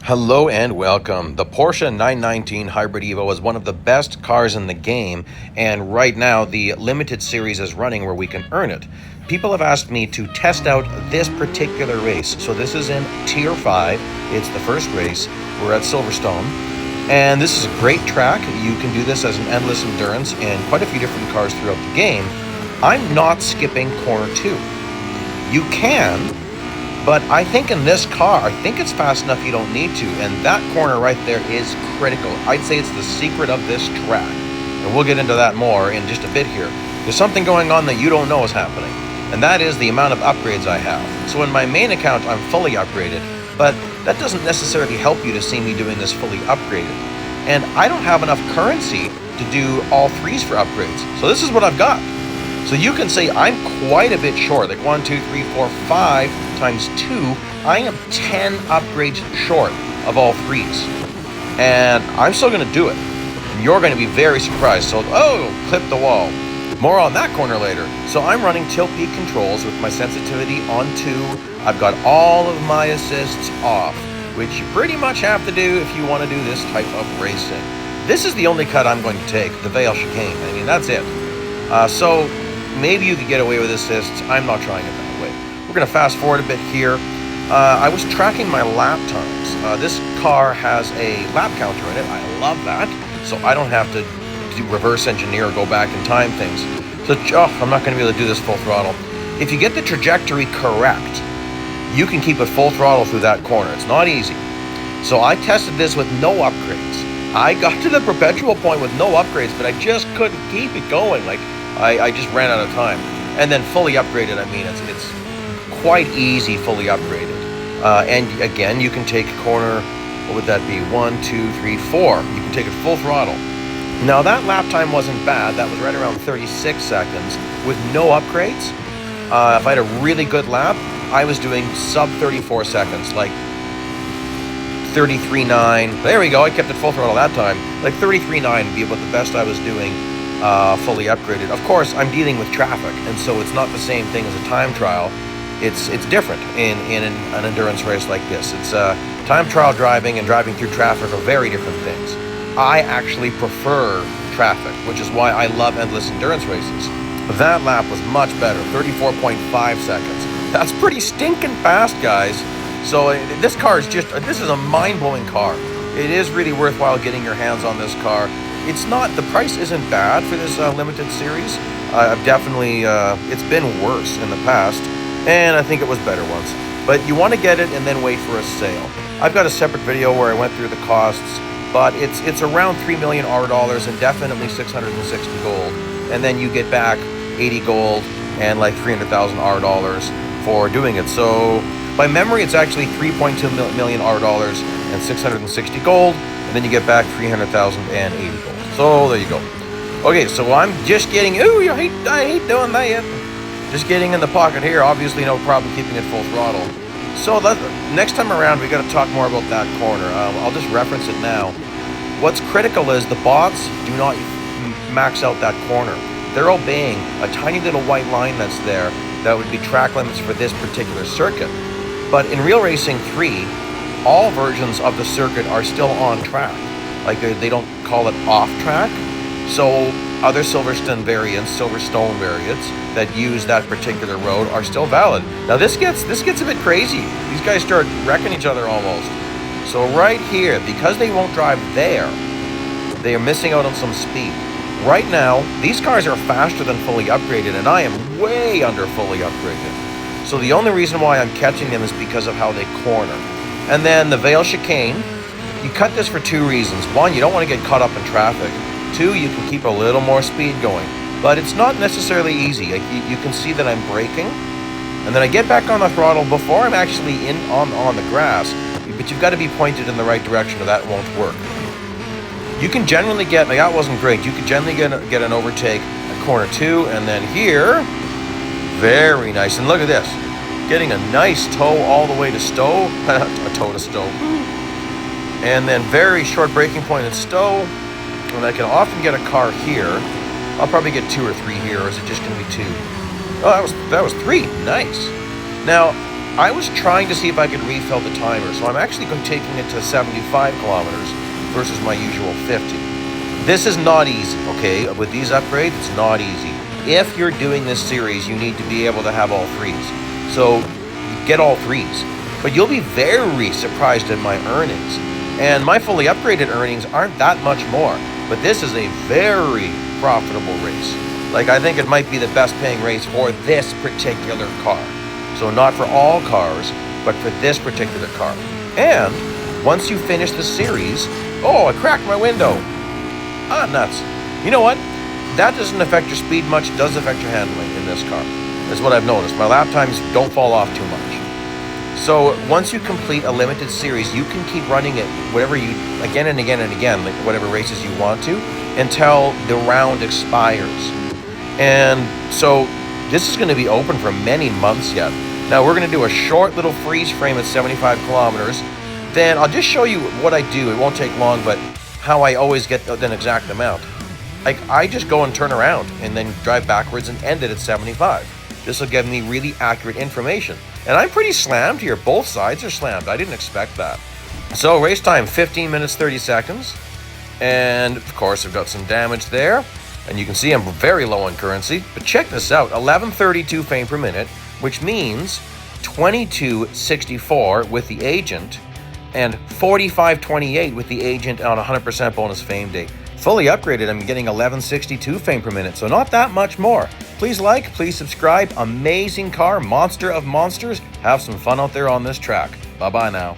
Hello and welcome. The Porsche 919 Hybrid Evo is one of the best cars in the game, and right now the limited series is running where we can earn it. People have asked me to test out this particular race. So this is in Tier 5. It's the first race. We're at Silverstone. And this is a great track. You can do this as an endless endurance in quite a few different cars throughout the game. I'm not skipping corner 2. You can, but I think in this car, I think it's fast enough you don't need to, and that corner right there is critical. I'd say it's the secret of this track, and we'll get into that more in just a bit here. There's something going on that you don't know is happening, and that is the amount of upgrades I have. So in my main account, I'm fully upgraded, but that doesn't necessarily help you to see me doing this fully upgraded. And I don't have enough currency to do all threes for upgrades, so this is what I've got. So you can say I'm quite a bit short, like 1, 2, 3, 4, 5 times 2, I am 10 upgrades short of all threes. And I'm still going to do it. And you're going to be very surprised. So, clip the wall. More on that corner later. So I'm running tilt peak controls with my sensitivity on 2. I've got all of my assists off, which you pretty much have to do if you want to do this type of racing. This is the only cut I'm going to take, the Vale Chicane. I mean, that's it. So maybe you could get away with assists. I'm not trying it that way. We're going to fast forward a bit here. I was tracking my lap times. This car has a lap counter in it. I love that. So I don't have to do reverse engineer or go back and time things. So I'm not going to be able to do this full throttle. If you get the trajectory correct, you can keep it full throttle through that corner. It's not easy. So I tested this with no upgrades. I got to the perpetual point with no upgrades, but I just couldn't keep it going. Like, I just ran out of time. And then fully upgraded, I mean, it's quite easy fully upgraded. And again, you can take corner, what would that be? 1, 2, 3, 4. You can take it full throttle. Now that lap time wasn't bad. That was right around 36 seconds with no upgrades. If I had a really good lap, I was doing sub 34 seconds, like 33.9. There we go, I kept it full throttle that time. Like 33.9 would be about the best I was doing. Fully upgraded. Of course, I'm dealing with traffic, and so it's not the same thing as a time trial. It's different in an endurance race like this. It's time trial driving and driving through traffic are very different things. I actually prefer traffic, which is why I love endless endurance races. That lap was much better, 34.5 seconds. That's pretty stinking fast, guys. So this car is this is a mind-blowing car. It is really worthwhile getting your hands on this car. It's not, the price isn't bad for this limited series. I've definitely, it's been worse in the past, and I think it was better once. But you want to get it and then wait for a sale. I've got a separate video where I went through the costs, but it's around 3 million R dollars and definitely 660 gold. And then you get back 80 gold and like 300,000 R dollars for doing it. So by memory, it's actually 3.2 million R dollars and 660 gold. And then you get back 300,000 and 80 gold. So there you go. Okay, so I'm just getting, I hate doing that. Just getting in the pocket here. Obviously no problem keeping it full throttle. So next time around, we got to talk more about that corner. I'll just reference it now. What's critical is the bots do not max out that corner. They're obeying a tiny little white line that's there that would be track limits for this particular circuit. But in Real Racing 3, all versions of the circuit are still on track. Like they don't call it off track. So other Silverstone variants that use that particular road are still valid. Now this gets a bit crazy. These guys start wrecking each other almost. So right here, because they won't drive there, they are missing out on some speed. Right now, these cars are faster than fully upgraded, and I am way under fully upgraded. So the only reason why I'm catching them is because of how they corner. And then the Vale Chicane, you cut this for 2 reasons. 1, you don't want to get caught up in traffic. 2, you can keep a little more speed going. But it's not necessarily easy. You can see that I'm braking, and then I get back on the throttle before I'm actually on the grass. But you've got to be pointed in the right direction or that won't work. You can generally get, like that wasn't great, you can generally get an overtake at corner 2, and then here, very nice. And look at this. Getting a nice toe all the way to Stowe, a toe to Stowe, and then very short braking point at Stowe, and I can often get a car here. I'll probably get 2 or 3 here, or is it just going to be 2? Oh, that was 3, nice. Now, I was trying to see if I could refill the timer, so I'm actually taking it to 75 kilometers versus my usual 50. This is not easy, okay? With these upgrades, it's not easy. If you're doing this series, you need to be able to have all threes. So get all threes. But you'll be very surprised at my earnings. And my fully upgraded earnings aren't that much more. But this is a very profitable race. Like, I think it might be the best paying race for this particular car. So not for all cars, but for this particular car. And once you finish the series, oh, I cracked my window. Ah, nuts. You know what? That doesn't affect your speed much. It does affect your handling in this car. That's what I've noticed. My lap times don't fall off too much. So once you complete a limited series, you can keep running it whatever you, again and again and again, like whatever races you want to, until the round expires. And so this is going to be open for many months yet. Now we're going to do a short little freeze frame at 75 kilometers. Then I'll just show you what I do. It won't take long, but how I always get an exact amount. Like, I just go and turn around and then drive backwards and end it at 75. This will give me really accurate information. And I'm pretty slammed here. Both sides are slammed. I didn't expect that. So race time, 15 minutes, 30 seconds. And of course, I've got some damage there. And you can see I'm very low on currency. But check this out, 1132 fame per minute, which means 2264 with the agent and 4528 with the agent on 100% bonus fame day. Fully upgraded, I'm getting 1162 fame per minute, so not that much more. Please like, please subscribe. Amazing car, monster of monsters. Have some fun out there on this track. Bye-bye now.